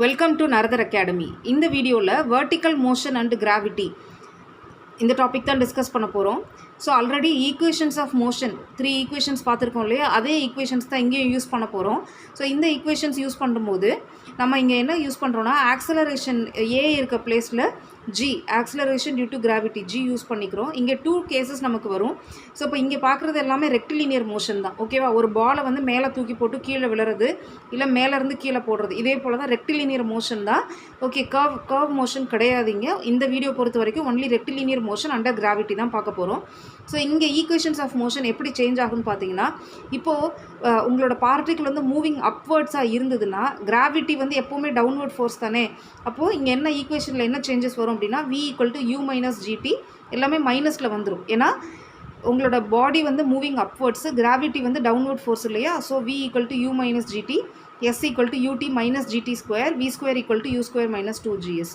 Welcome to நரதர் academy. இந்த வீடியோவில் vertical motion and gravity இந்த டாபிக் தான் டிஸ்கஸ் பண்ண போகிறோம். So already equations of motion 3 equations பார்த்துருக்கோம் இல்லையா, அதே ஈக்குவேஷன்ஸ் தான் இங்கேயும் யூஸ் பண்ண போகிறோம். ஸோ இந்த ஈக்குவேஷன்ஸ் யூஸ் பண்ணும்போது நம்ம இங்கே என்ன யூஸ் பண்ணுறோன்னா ஆக்சலரேஷன் ஏ இருக்க பிளேஸில் g, acceleration due to gravity g use பண்ணிக்கிறோம். இங்கே 2 கேசஸ் நமக்கு வரும். ஸோ இப்போ இங்கே பார்க்குறது எல்லாமே ரெக்டிலினியர் மோஷன் தான். ஓகேவா, ஒரு பாலை வந்து மேலே தூக்கி போட்டு கீழே விழுறது, இல்லை மேலேருந்து கீழே போடுறது, இதே போல் தான் ரெக்டிலினியர் மோஷன் தான். ஓகே, கர்வ் மோஷன் கிடையாதுங்க. இந்த வீடியோ பொறுத்த வரைக்கும் only rectilinear motion under gravity தான் பார்க்க போகிறோம். ஸோ இங்கே ஈக்குவேஷன்ஸ் ஆஃப் மோஷன் எப்படி சேஞ்ச் ஆகும்னு பார்த்தீங்கன்னா, இப்போது உங்களோட பார்ட்டிகிள் வந்து மூவிங் அப்வர்ட்ஸாக இருந்ததுன்னா கிராவிட்டி வந்து எப்போவுமே டவுன்வர்ட் ஃபோர்ஸ் தானே. அப்போது இங்கே என்ன ஈக்குவேஷனில் என்ன சேஞ்சஸ் வரும் அப்படின்னா v = u - gt எல்லாமே மைனஸில் வந்துடும். ஏன்னா உங்களோட பாடி வந்து மூவிங் அப்வர்ட்ஸு, கிராவிட்டி வந்து டவுன்வர்ட் ஃபோர்ஸ் இல்லையா. So v = u - gt, s = ut - gt², v² = u² - 2gs.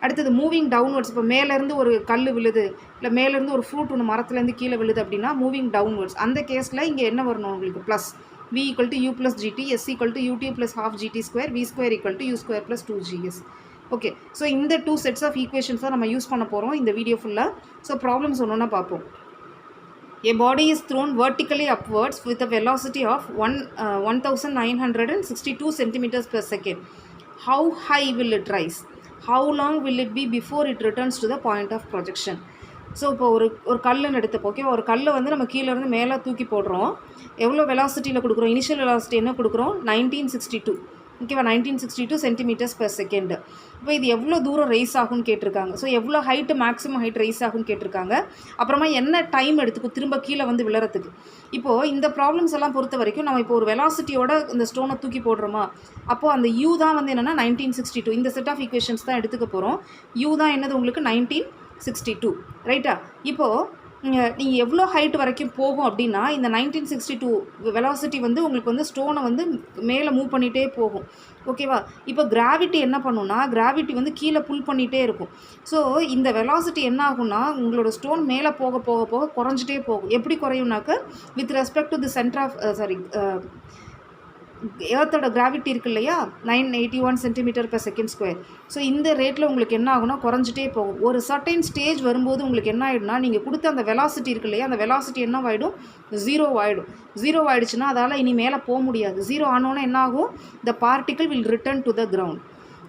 அடுத்தது மூவிங் டவுன்வர்ட்ஸ். இப்போ மேலேருந்து ஒரு கல் விழுது, இல்லை மேலேருந்து ஒரு ஃப்ரூட் ஒன்று மரத்துலேருந்து கீழே விழுது அப்படின்னா மூவிங் டவுன்வர்ட்ஸ். அந்த கேஸில் இங்கே என்ன வரணும் உங்களுக்கு, plus v = u + gt, s = ut + ½ gt², v² = u² + 2gs. Okay, so இந்த 2 செட்ஸ் ஆஃப் ஈக்குவேஷன்ஸ் தான் நம்ம யூஸ் பண்ண போகிறோம் இந்த வீடியோ ஃபுல்லாக. ஸோ ப்ராப்ளம்ஸ் ஒன்றுன்னா பார்ப்போம். A body is thrown vertically upwards with a velocity of 1962 centimeters per second. How high will it rise? How long will it be before it returns to the point of projection? So இப்போ ஒரு கல்லுன்னு எடுத்துப்போம். Okay, ஒரு கல்லை வந்து நம்ம கீழேருந்து மேலே தூக்கி போடுறோம். எவ்வளோ வெலாசிட்டியில் கொடுக்குறோம்? இனிஷியல் வெலாசிட்டி என்ன கொடுக்குறோம்? 1962. ஓகேவா, 1962 சென்டிமீட்டர்ஸ் பெர் செகண்ட். இப்போ இது எவ்வளோ தூரம் ரைஸ் ஆகும்னு கேட்டிருக்காங்க. ஸோ எவ்வளோ ஹைட்டு, மேக்ஸிமம் ஹைட் ரைஸ் ஆகும்னு கேட்டிருக்காங்க. அப்புறமா என்ன டைம் எடுத்துக்கும் திரும்ப கீழே வந்து விழுறதுக்கு. இப்போது இந்த ப்ராப்ளம்ஸ் எல்லாம் பொறுத்த வரைக்கும் நம்ம இப்போ ஒரு வெலாசிட்டியோட இந்த ஸ்டோனை தூக்கி போடுறோமா, அப்போது அந்த யூ தான் வந்து என்னென்னா 1962. இந்த செட் ஆஃப் ஈக்குவேஷன்ஸ் தான் எடுத்துக்க போகிறோம். யூ தான் என்னது உங்களுக்கு 1962, ரைட்டா. இப்போது நீங்கள் எவ்வளோ ஹைட் வரைக்கும் போகும் அப்படின்னா இந்த 1962 வெலாசிட்டி வந்து உங்களுக்கு வந்து ஸ்டோனை வந்து மேலே மூவ் பண்ணிகிட்டே போகும். ஓகேவா, இப்போ கிராவிட்டி என்ன பண்ணுன்னா, கிராவிட்டி வந்து கீழே புல் பண்ணிகிட்டே இருக்கும். ஸோ இந்த வெலாசிட்டி என்ன ஆகும்னா உங்களோட ஸ்டோன் மேலே போக போக போக குறைஞ்சிட்டே போகும். எப்படி குறையும்னாக்க with respect to the centre of எர்த்தோட கிராவிட்டி இருக்கு இல்லையா, 981 centimetre per second square. So இந்த ரேட்டில் உங்களுக்கு என்ன ஆகுனா குறைஞ்சிட்டே போகும். ஒரு சர்டைன் ஸ்டேஜ் வரும்போது உங்களுக்கு என்ன ஆகிடும்னா, நீங்கள் கொடுத்த அந்த வெலாசிட்டி இருக்கு இல்லையா, அந்த வெலாசிட்டி என்ன ஆகிடும்? 0 ஆகிடும். 0 ஆகிடுச்சுன்னா அதால் இனி மேலே போக முடியாது. 0 ஆனோன்னா என்ன ஆகும்? The particle will return to the ground.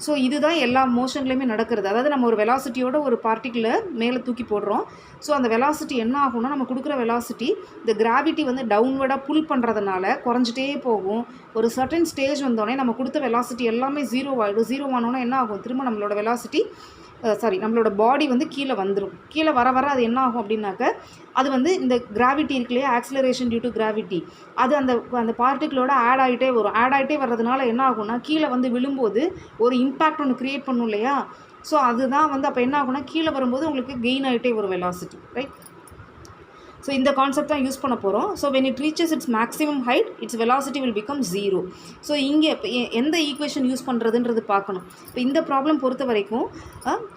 So இதுதான் எல்லா மோஷன்லேயுமே நடக்கிறது. அதாவது நம்ம ஒரு வெலாசிட்டியோட ஒரு பார்ட்டிகிளை மேலே தூக்கி போடுறோம். ஸோ அந்த வெலாசிட்டி என்ன ஆகும்னா, நம்ம கொடுக்குற வெலாசிட்டி இந்த கிராவிட்டி வந்து டவுன்வர்டாக புல் பண்ணுறதுனால குறைஞ்சிட்டே போகும். ஒரு சர்டன் ஸ்டேஜ் வந்தோடனே நம்ம கொடுத்த வெலாசிட்டி எல்லாமே 0 ஆகிடும். 0 ஆனோன்னா என்ன ஆகும்? திரும்ப நம்மளோட வெலாசிட்டி நம்மளோட பாடி வந்து கீழே வந்துடும். கீழே வர வர அது என்ன ஆகும் அப்படின்னாக்க, அது வந்து இந்த கிராவிட்டி இருக்கு இல்லையா, ஆக்சிலரேஷன் டியூ டு கிராவிட்டி, அது அந்த பார்ட்டிகிளோட ஆட் ஆகிட்டே வரும். ஆட் ஆகிட்டே வர்றதுனால என்ன ஆகும்னா, கீழே வந்து விழும்போது ஒரு இம்பேக்ட் ஒன்று க்ரியேட் பண்ணும் இல்லையா. ஸோ அதுதான் வந்து அப்போ என்ன ஆகும்னா, கீழே வரும்போது உங்களுக்கு கெயின் ஆகிட்டே வரும் வெலாசிட்டி, ரைட். ஸோ இந்த கான்செப்ட் தான் யூஸ் பண்ண போகிறோம். So when it reaches its maximum height its velocity will become 0. So இங்கே இப்போ எந்த ஈக்குவேஷன் யூஸ் பண்ணுறதுன்றது பார்க்கணும். இப்போ இந்த ப்ராப்ளம் பொறுத்த வரைக்கும்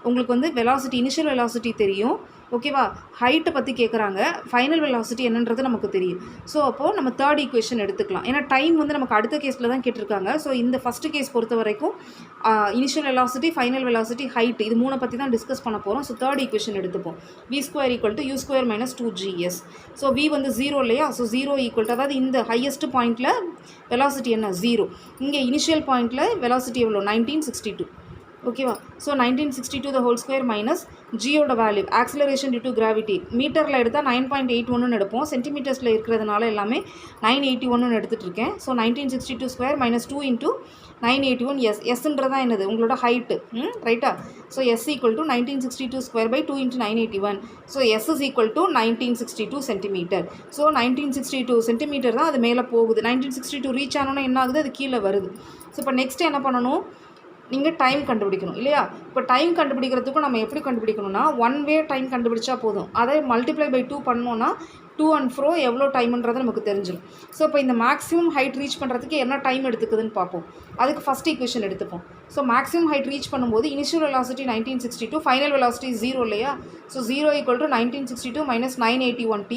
உங்களுக்கு வந்து வெலாசிட்டி, இனிஷியல் வெலாசிட்டி தெரியும். ஓகேவா, ஹைட்டை பற்றி கேட்குறாங்க, ஃபைனல் வெலாசிட்டி என்னன்றது நமக்கு தெரியும். ஸோ அப்போது நம்ம தேர்ட் ஈக்குவேஷன் எடுத்துக்கலாம். ஏன்னா டைம் வந்து நமக்கு அடுத்த கேஸில் தான் கேட்டிருக்காங்க. ஸோ இந்த ஃபஸ்ட்டு கேஸ் பொறுத்த வரைக்கும் initial velocity, final velocity, height, இது 3 பற்றி தான் டிஸ்கஸ் பண்ண போகிறோம். ஸோ தேர்ட் ஈக்குவேஷன் எடுத்துப்போம். v² = u² - 2gs. So v வந்து 0 இல்லையா. ஸோ 0 = அதாவது இந்த ஹையஸ்ட் பாயிண்டில் வெலாசிட்டி என்ன? 0. இங்கே இனிஷியல் பாயிண்டில் வெலாசிட்டி எவ்வளோ? 1962. ஓகேவா. So 1962 the whole square minus ஜியோட value, acceleration due to gravity. மீட்டரில் எடுத்தால் 9.81 எடுப்போம். சென்டிமீட்டர்ஸில் இருக்கிறதுனால எல்லாமே 981 எடுத்துகிட்டு இருக்கேன். So 1962² - 2 × 981 S. எஸ்ன்றதான் என்னது? உங்களோட ஹைட்டு, ரைட்டா. So s = 1962² / 2 × 981. So s is equal to 1962 centimetre. So 1962 centimetre தான் அது மேலே போகுது. 1962 ரீச் ஆனோன்னா என்ன ஆகுது? அது கீழே வருது. ஸோ இப்போ நெக்ஸ்ட் என்ன பண்ணணும்? நீங்கள் டைம் கண்டுபிடிக்கணும் இல்லையா. இப்போ டைம் கண்டுபிடிக்கிறதுக்கும் நம்ம எப்படி கண்டுபிடிக்கணும்னா, 1 வே டைம் கண்டுபிடிச்சா போதும். அதை மல்டிப்ளை பை 2 பண்ணோன்னா to and fro எவ்வளோ டைம்ன்றது நமக்கு தெரிஞ்சிடும். ஸோ இப்போ இந்த மேக்ஸிமம் ஹைட் ரீச் பண்ணுறதுக்கு என்ன டைம் எடுத்துக்குதுன்னு பார்ப்போம். அதுக்கு ஃபஸ்ட் ஈக்குவேஷன் எடுத்துப்போம். ஸோ மேக்ஸிமம் ஹைட் ரீச் பண்ணும்போது இனிஷியல் வெலாசிட்டி 1962, ஃபைனல் வெலாசிட்டி 0 இல்லையா. So 0 = 1962 - 981t.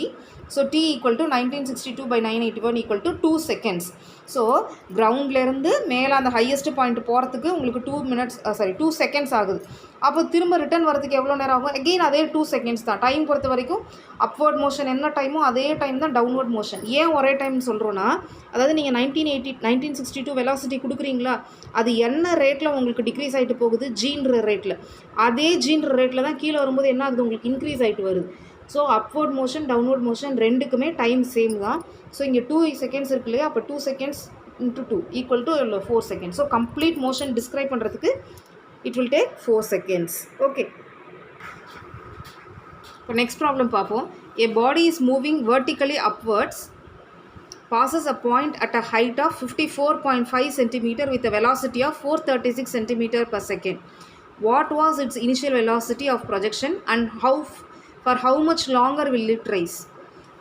So t = 1962 / 981 = 2 seconds. So கிரவுண்ட்லேருந்து மேலே அந்த ஹையஸ்ட் பாயிண்ட் போகிறதுக்கு உங்களுக்கு 2 செகண்ட்ஸ் ஆகுது. அப்போ திரும்ப ரிட்டர்ன் வரதுக்கு எவ்வளோ நேரம் ஆகும்? அகெயின் அதே 2 செகண்ட்ஸ் தான். டைம் பொறுத்த வரைக்கும் அப்வர்ட் மோஷன் என்ன டைமோ அதே டைம் தான் டவுன்வர்ட் மோஷன். ஏன் ஒரே டைம் சொல்கிறோன்னா, அதாவது நீங்கள் 1962 வெலாசிட்டி கொடுக்குறீங்களா, அது என்ன ரேட்டில் உங்களுக்கு டிக்ரீஸ் ஆகிட்டு போகுது? ஜீன்ற ரேட்டில். அதே ஜீன்ற ரேட்டில் தான் கீழே வரும்போது என்ன ஆகுது? உங்களுக்கு இன்க்ரீஸ் ஆகிட்டு வருது. So upward motion downward motion ரெண்டுக்குமே டைம் சேம் தான். ஸோ இங்கே 2 செகண்ட்ஸ் இருக்கு இல்லையா, அப்போ 2 seconds into 2 equal to 4 seconds. So complete motion describe பண்ணுறதுக்கு it will take 4 seconds. Okay, இப்போ நெக்ஸ்ட் ப்ராப்ளம் பார்ப்போம். A body is moving vertically upwards, passes a point at a height of 54.5 cm with a velocity of 436 cm per second. What was its initial velocity of projection and for how much longer will it rise?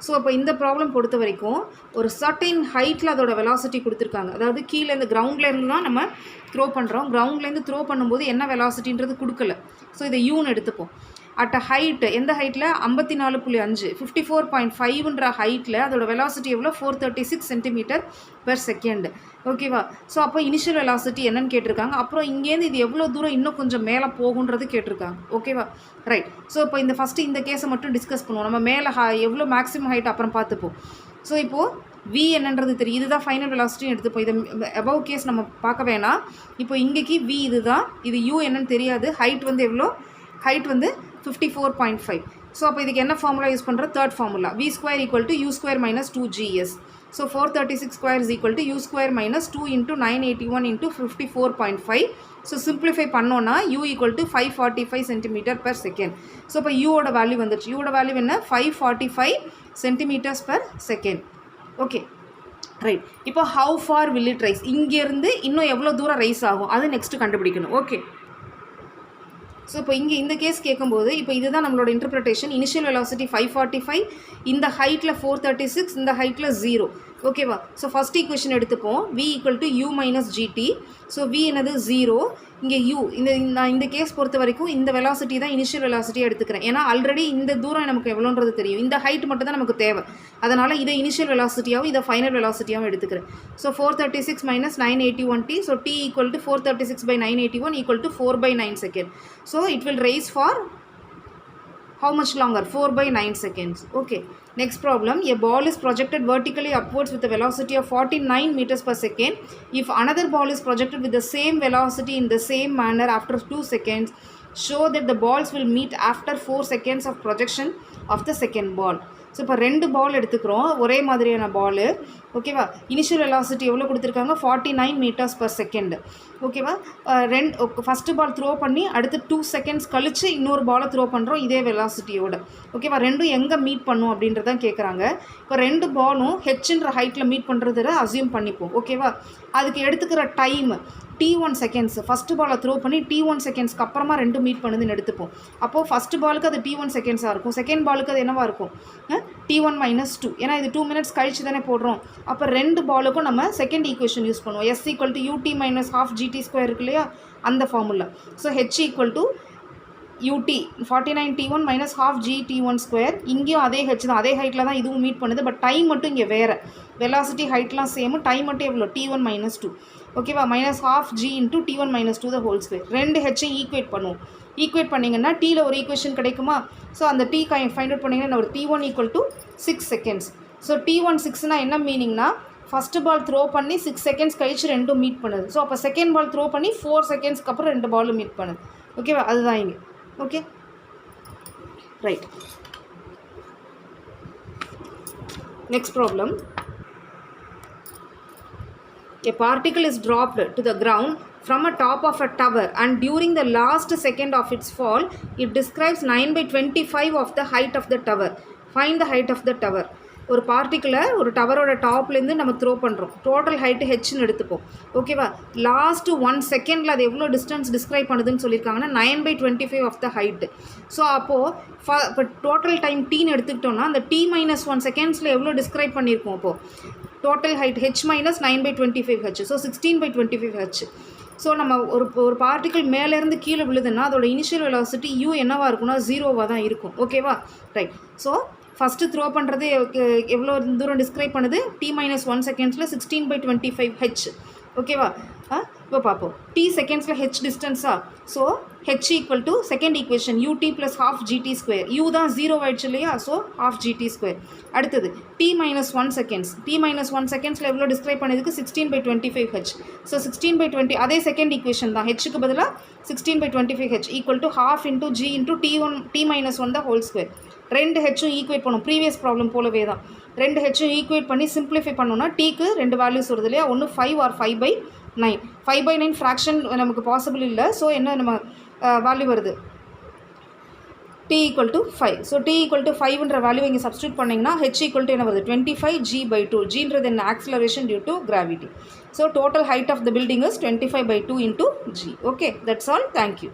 So அப்போ இந்த problem பொறுத்த வரைக்கும் ஒரு certain ஹைட்டில் அதோட velocity கொடுத்துருக்காங்க. அதாவது கீழேருந்து கிரவுண்ட்லேருந்து தான் நம்ம த்ரோ பண்ணுறோம். கிரவுண்ட்லேருந்து த்ரோ பண்ணும்போது என்ன வெலாசிட்டின்றது கொடுக்கல. ஸோ இதை யூன்னு எடுத்துப்போம். அட் அ ஹைட்டு, எந்த ஹைட்டில்? 54.5 54.5ன்ற ஹைட்டில் அதோட வெலாசிட்டி எவ்வளோ? 436 சென்டிமீட்டர் பெர் செகண்ட். ஓகேவா? ஸோ அப்போ இனிஷியல் வெலாசிட்டி என்னன்னு கேட்டிருக்காங்க. அப்புறம் இங்கேருந்து இது எவ்வளோ தூரம் இன்னும் கொஞ்சம் மேலே போகுன்றது கேட்டிருக்காங்க. ஓகேவா? ரைட். ஸோ இப்போ ஃபஸ்ட்டு இந்த கேஸை மட்டும் டிஸ்கஸ் பண்ணுவோம். நம்ம மேலே எவ்வளோ மேக்ஸிமம் ஹைட் அப்புறம் பார்த்துப்போம். ஸோ இப்போது V என்னன்றது தெரியும். இதுதான் ஃபைனல் வெலாசிட்டின்னு எடுத்துப்போம். இது அபவ் கேஸ் நம்ம பார்க்க வேணாம். இப்போ இங்கேக்கு V இதுதான், இது U என்னன்னு தெரியாது. ஹைட் வந்து எவ்வளோ? ஹைட் வந்து 54.5. ஸோ அப்போ இதுக்கு என்ன ஃபார்முலா யூஸ் பண்ணுற? Third formula. V square equal to U square minus 2GS. So 436 square is equal to U square minus 2 into 981 into 54.5. So simplify பண்ணோன்னா U equal to 545 centimeter per second. So இப்போ யூவோட value வந்துடுச்சு. யூவோட value என்ன? 545 centimeters per second. Okay, right. இப்போ how far will it rise? இங்கேருந்து இன்னும் எவ்வளோ தூரம் rice ஆகும் அது நெக்ஸ்ட்டு கண்டுபிடிக்கணும். ஓகே, ஸோ இப்போ இங்கே இந்த கேஸ் கேட்கும்போது இப்போ இதுதான் நம்மளோட இன்டர்பிரிட்டேஷன். இனிஷியல் வெலாசிட்டி 545, இந்த ஹைட்டில் 436, இந்த ஹைட்டில் 0. ஓகேவா? ஸோ ஃபஸ்ட் ஈக்குவேஷன் எடுத்துப்போம். V equal to U minus GT. So V என்னது? 0. இங்கே U, இந்த கேஸ் பொறுத்த வரைக்கும் இந்த வெலாசிட்டி தான் இனிஷியல் வெலாசிட்டியாக எடுத்துக்கிறேன். ஏன்னா ஆல்ரெடி இந்த தூரம் நமக்கு எவ்வளோன்றது தெரியும். இந்த ஹைட் மட்டும் தான் நமக்கு தேவை. அதனால் இதை இனிஷியல் வெலாசிட்டியாகவும் இதை ஃபைனல் வெலாசிட்டியாகவும் எடுத்துக்கிறேன். So 436 minus 981t. So T equal to 436 by 981 equal to 4 by 9 second. So it will rise for how much longer? 4 by 9 seconds. Okay, next problem. A ball is projected vertically upwards with a velocity of 49 meters per second. If another ball is projected with the same velocity in the same manner after 2 seconds, show that the balls will meet after 4 seconds of projection of the second ball. So இப்போ 2 பால் எடுத்துக்கிறோம், ஒரே மாதிரியான பாலு. ஓகேவா? Initial velocity எவ்வளோ கொடுத்துருக்காங்க? 49 meters per second. ஓகேவா? First ball throw பண்ணி அடுத்து 2 செகண்ட்ஸ் கழித்து இன்னொரு பாலை த்ரோ பண்ணுறோம் இதே வெலாசிட்டியோட. ஓகேவா? ரெண்டும் எங்கே மீட் பண்ணும் அப்படின்றதான் கேட்குறாங்க. இப்போ 2 பாலும் ஹெச்ன்ற ஹைட்டில் மீட் பண்ணுறத அசியூம் பண்ணிப்போம். ஓகேவா? அதுக்கு எடுத்துக்கிற டைம் T1 செகண்ட்ஸ். ஃபஸ்ட்டு பாலை த்ரோ பண்ணி T1 செகண்ட்ஸ்க்கு அப்புறமா 2 மீட் பண்ணுதுன்னு எடுத்துப்போம். அப்போது ஃபஸ்ட்டு பாலுக்கு அது T1 செகண்ட்ஸாக இருக்கும், செகண்ட் பாலுக்கு அது என்னவாக இருக்கும்? T1 minus 2. ஏன்னா இது 2 minutes கழிச்சு தானே போடுறோம். அப்போ 2 பாலுக்கும் நம்ம செகண்ட் ஈக்குவேஷன் யூஸ் பண்ணுவோம். S equal to UT minus half GT square இருக்கு இல்லையா, அந்த formula. So H equal to UT 49T1 minus half GT1 square. இங்கேயும் அதே ஹெச் தான், அதே ஹைட்டில் தான் இதுவும் மீட் பண்ணுது. பட் டைம் மட்டும் இங்கே வேறு. வெலாசிட்டி ஹைட்லாம் சேமு, டைம் மட்டும் எவ்வளோ? T1 minus 2. ஓகேவா? minus half G into T1 minus 2 the whole square. 2 ஹெச்சையும் equate பண்ணுவோம். ஈக்குவேட் பண்ணிங்கன்னா Tயில் ஒரு ஈக்குவேஷன் கிடைக்குமா? ஸோ அந்த T ஃபைண்ட் அவுட் பண்ணிங்கன்னா ஒரு T1 equal to 6 seconds. So T1 6னா என்ன மீனிங்னா, ஃபஸ்ட்டு பால் த்ரோ பண்ணி 6 செகண்ட்ஸ் கழிச்சு 2 மீட் பண்ணுது. ஸோ அப்போ செகண்ட் பால் த்ரோ பண்ணி 4 செகண்ட்ஸ்க்கு அப்புறம் 2 பாலும் மீட் பண்ணுது. ஓகேவா? அதுதான் இங்கே. Okay, right. Next problem. A particle is dropped to the ground from a top of a tower and during the last second of its fall, it describes 9/25 of the height of the tower. Find the height of the tower. ஒரு பார்ட்டிக்கிளை ஒரு டவரோட டாப்லேருந்து நம்ம throw பண்ணுறோம். Total height ஹெச்னு எடுத்துப்போம். ஓகேவா? Last 1 செகண்டில் அது எவ்வளோ distance describe பண்ணுதுன்னு சொல்லியிருக்காங்கன்னா 9/25 ஆஃப் த ஹைட்டு. ஸோ அப்போது இப்போ டோட்டல் டைம் டீன்னு எடுத்துக்கிட்டோன்னா அந்த T minus 1 செகண்ட்ஸில் எவ்வளோ டிஸ்கிரைப் பண்ணியிருக்கோம்? அப்போது total height H minus 9/25 H. So 16/25 H. So நம்ம ஒரு பார்ட்டிக்கிள் மேலேருந்து கீழே விழுதுன்னா அதோட இனிஷியல் வெலாசிட்டி U என்னவாக இருக்குன்னா 0வாக தான் இருக்கும். ஓகேவா? ரைட். ஸோ ஃபஸ்ட்டு த்ரோ பண்ணுறது எவ்வளோ தூரம் டிஸ்கிரைப் பண்ணுது t-1 செகண்ட்ஸில் 16/25h ஓகேவா. இப்போ பார்ப்போம் t செகண்ட்ஸில் h டிஸ்டன்ஸா. So h equal to second equation ut + ½ gt². u தான் 0 ஆயிடுச்சு இல்லையா, ஸோ ½ gt². அடுத்தது t-1 செகண்ட்ஸ். t-1 செகண்ட்ஸில் எவ்வளோ டிஸ்கிரைப் பண்ணதுக்கு 16/25h. ஸோ 16/20 அதே செகண்ட் ஈக்குவேஷன் தான், ஹெச்சுக்கு பதிலாக 16/25h equal to ½ × g × t-1 the whole square. ரெண்டு ஹெச்சும் ஈக்குவேட் பண்ணும், ப்ரீவியஸ் ப்ராப்ளம் போலவே தான். ரெண்டு ஹெச்சும் ஈக்குவேட் பண்ணி சிம்பிளிஃபை பண்ணோன்னா டீக்கு ரெண்டு வேல்யூஸ் வருது இல்லையா, ஒன்று 5 ஆர் 5/9. 5/9 ஃப்ராக்ஷன் நமக்கு பாசிபிள் இல்லை. ஸோ என்ன நம்ம வேல்யூ வருது t = 5. ஸோ t = 5ன்ற வேல்யூ இங்கே சப்ஸ்டியூட் பண்ணிங்கன்னா h = என்ன வருது 25g/2. ஜின்றது என்ன acceleration due to gravity. So total height of the building is 25/2 × g. Okay, that's all. Thank you.